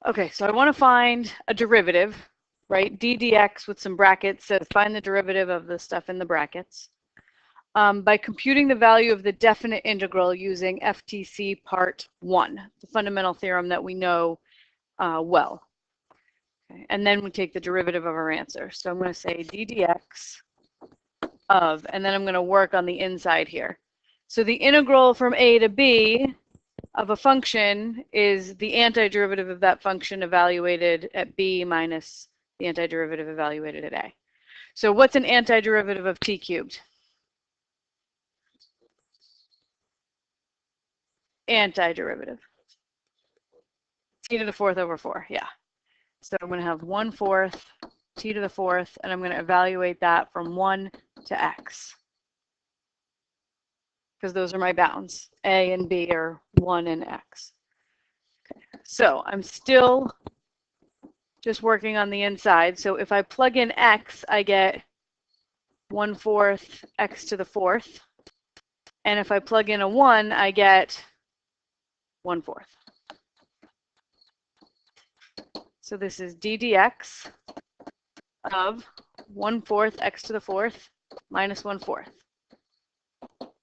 Okay, so I want to find a derivative, right? D dx with some brackets says find the derivative of the stuff in the brackets. By computing the value of the definite integral using FTC part 1, the fundamental theorem that we know well. Okay, and then we take the derivative of our answer. So I'm going to say d dx of, and then I'm going to work on the inside here. So the integral from a to b of a function is the antiderivative of that function evaluated at b minus the antiderivative evaluated at a. So what's an antiderivative of t cubed? Antiderivative. T to the fourth over 4, yeah. So I'm going to have 1/4 t to the fourth, and I'm going to evaluate that from 1 to x. Because those are my bounds. A and b are 1 and x. Okay. So I'm still just working on the inside. So if I plug in x, I get 1/4 x to the fourth. And if I plug in a 1, I get 1/4. So this is d dx of 1/4 x to the fourth minus 1/4.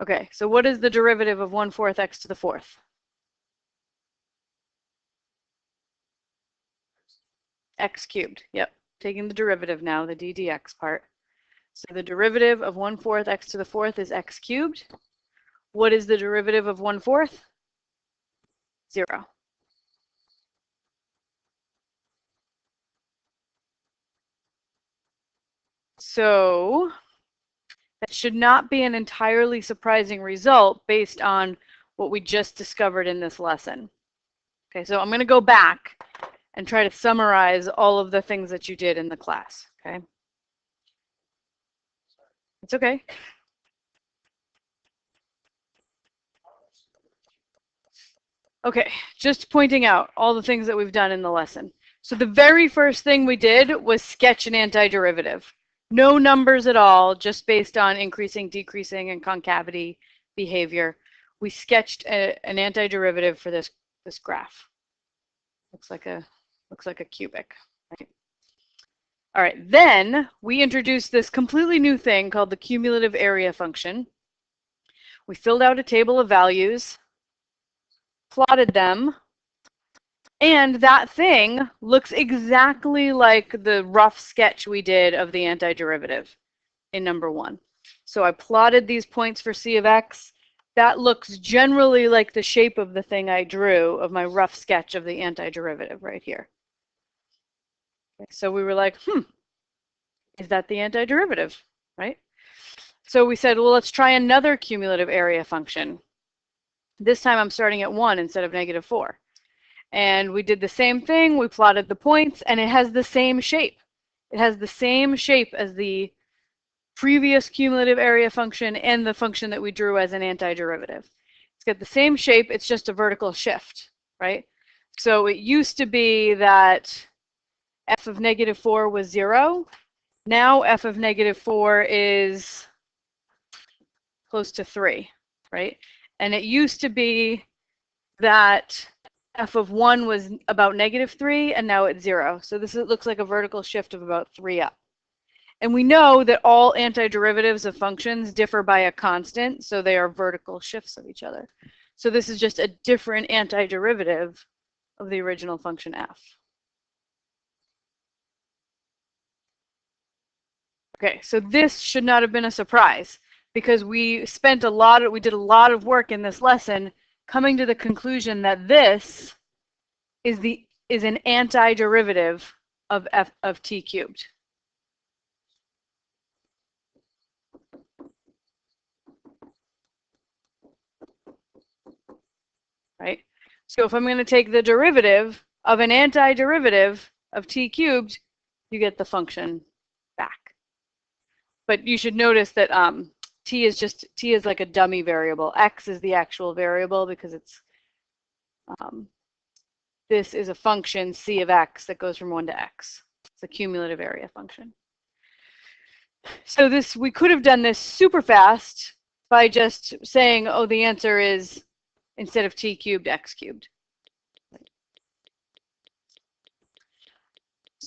Okay, so what is the derivative of 1/4 x to the fourth? X cubed, yep. Taking the derivative now, the d dx part. So the derivative of 1/4 x to the fourth is x cubed. What is the derivative of 1/4? 0. So that should not be an entirely surprising result based on what we just discovered in this lesson. Okay, so I'm going to go back and try to summarize all of the things that you did in the class, okay? It's okay. Okay, just pointing out all the things that we've done in the lesson. So the very first thing we did was sketch an antiderivative. No numbers at all, just based on increasing, decreasing, and concavity behavior. We sketched an antiderivative for this graph. Looks like a cubic, right? All right, then we introduced this completely new thing called the cumulative area function. We filled out a table of values, plotted them, and that thing looks exactly like the rough sketch we did of the antiderivative in number 1. So I plotted these points for c of x. That looks generally like the shape of the thing I drew of my rough sketch of the antiderivative right here. Okay, so we were like, is that the antiderivative, right? So we said, well, let's try another cumulative area function. This time I'm starting at 1 instead of -4. And we did the same thing. We plotted the points, and it has the same shape. It has the same shape as the previous cumulative area function and the function that we drew as an antiderivative. It's got the same shape. It's just a vertical shift, right? So it used to be that f of -4 was 0. Now f of -4 is close to 3, right? And it used to be that f of 1 was about -3, and now it's 0. So this looks like a vertical shift of about 3 up. And we know that all antiderivatives of functions differ by a constant, so they are vertical shifts of each other. So this is just a different antiderivative of the original function f. Okay, so this should not have been a surprise, because we did a lot of work in this lesson coming to the conclusion that this is an antiderivative of f of t cubed. Right? So if I'm going to take the derivative of an antiderivative of t cubed, you get the function back. But you should notice that t is like a dummy variable. X is the actual variable because it's this is a function c of x that goes from 1 to x. It's a cumulative area function. So we could have done this super fast by just saying, oh, the answer is, instead of t cubed, x cubed.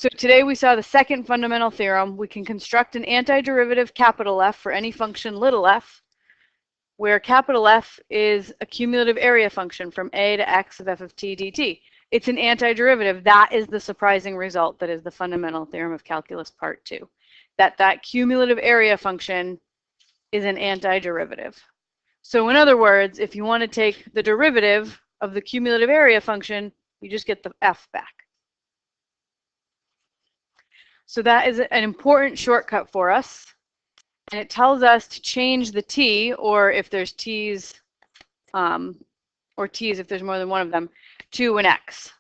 So today we saw the second fundamental theorem. We can construct an antiderivative capital F for any function little f, where capital F is a cumulative area function from a to x of f of t dt. It's an antiderivative. That is the surprising result. That is the fundamental theorem of calculus part 2. That cumulative area function is an antiderivative. So in other words, if you want to take the derivative of the cumulative area function, you just get the f back. So that is an important shortcut for us. And it tells us to change the t, or if there's t's, or t's if there's more than one of them, to an x.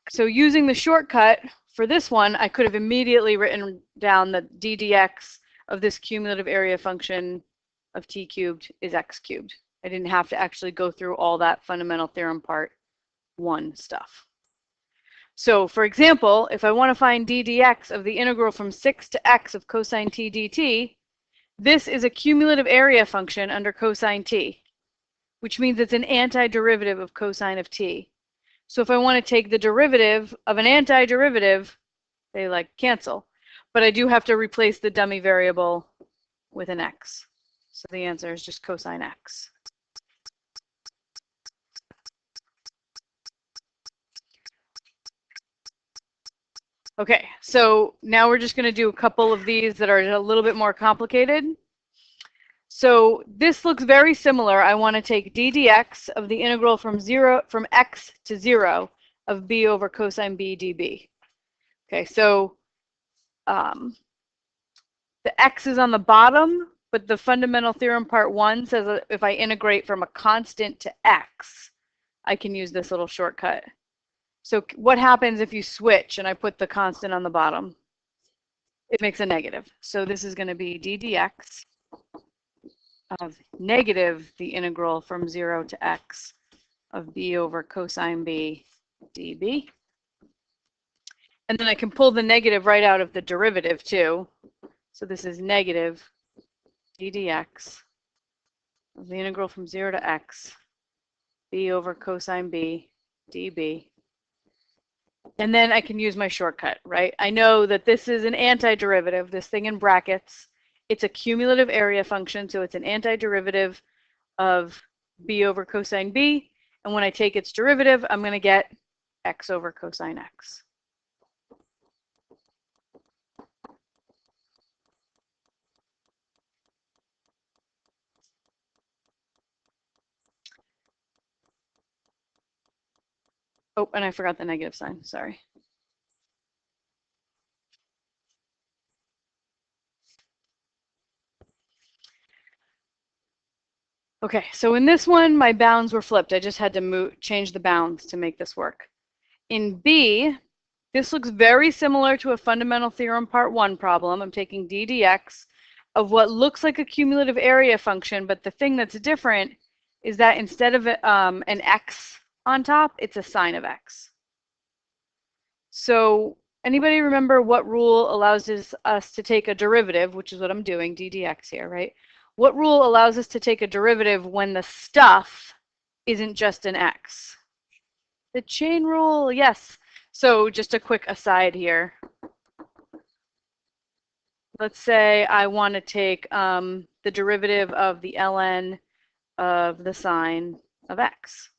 So using the shortcut for this one, I could have immediately written down that d dx of this cumulative area function of t cubed is x cubed. I didn't have to actually go through all that fundamental theorem part 1 stuff. So for example, if I want to find d dx of the integral from 6 to x of cosine t dt, this is a cumulative area function under cosine t, which means it's an antiderivative of cosine of t. So if I want to take the derivative of an antiderivative, they like cancel. But I do have to replace the dummy variable with an x. So the answer is just cosine x. Okay, so now we're just going to do a couple of these that are a little bit more complicated. So this looks very similar. I want to take d dx of the integral from x to 0 of b over cosine b db. Okay, so the x is on the bottom, but the fundamental theorem part 1 says that if I integrate from a constant to x, I can use this little shortcut. So what happens if you switch and I put the constant on the bottom? It makes a negative. So this is going to be d dx of negative the integral from 0 to x of b over cosine b db. And then I can pull the negative right out of the derivative too. So this is negative d dx of the integral from 0 to x b over cosine b db. And then I can use my shortcut, right? I know that this is an antiderivative, this thing in brackets. It's a cumulative area function, so it's an antiderivative of b over cosine b. And when I take its derivative, I'm going to get x over cosine x. Oh, and I forgot the negative sign, sorry. Okay, so in this one, my bounds were flipped. I just had to change the bounds to make this work. In B, this looks very similar to a fundamental theorem part 1 problem. I'm taking d dx of what looks like a cumulative area function, but the thing that's different is that instead of an x on top, it's a sine of x. So anybody remember what rule allows us to take a derivative, which is what I'm doing, d dx here, right? What rule allows us to take a derivative when the stuff isn't just an x? The chain rule, yes. So just a quick aside here. Let's say I want to take the derivative of the ln of the sine of x.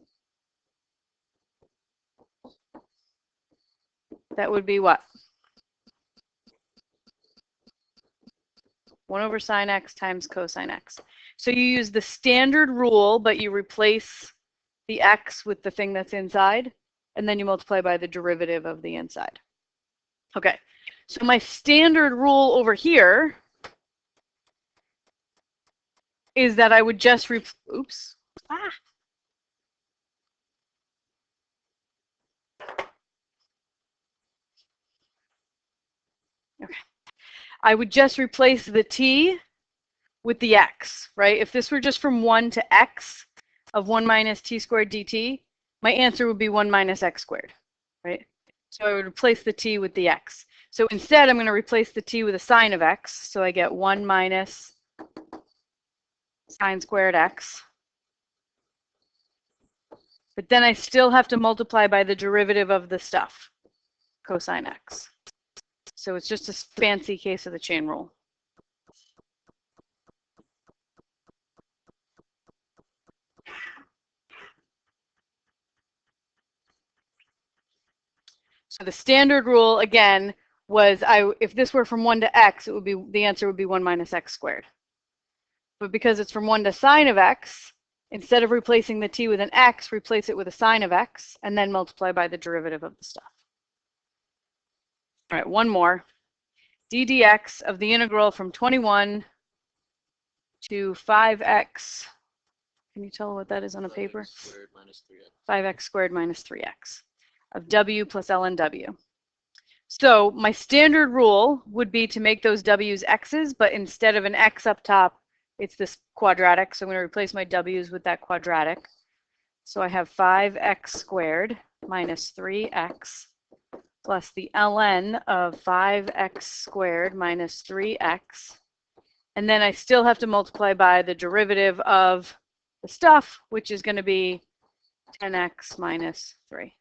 That would be what? 1 over sine x times cosine x. So you use the standard rule, but you replace the x with the thing that's inside, and then you multiply by the derivative of the inside. Okay, so my standard rule over here is that I would just oops. Ah. Okay. I would just replace the t with the x, right? If this were just from 1 to x of 1 minus t squared dt, my answer would be 1 minus x squared, right? So I would replace the t with the x. So instead, I'm going to replace the t with a sine of x. So I get 1 minus sine squared x. But then I still have to multiply by the derivative of the stuff, cosine x. So it's just a fancy case of the chain rule. So the standard rule, again, was if this were from 1 to x, it would be, the answer would be 1 minus x squared. But because it's from 1 to sine of x, instead of replacing the t with an x, replace it with a sine of x, and then multiply by the derivative of the stuff. All right, one more. d dx of the integral from 21 to 5x. Can you tell what that is on a paper? 5x squared minus 3x of w plus ln w. So my standard rule would be to make those w's x's, but instead of an x up top, it's this quadratic. So I'm going to replace my w's with that quadratic. So I have 5x squared minus 3x plus the ln of 5x squared minus 3x. And then I still have to multiply by the derivative of the stuff, which is going to be 10x minus 3.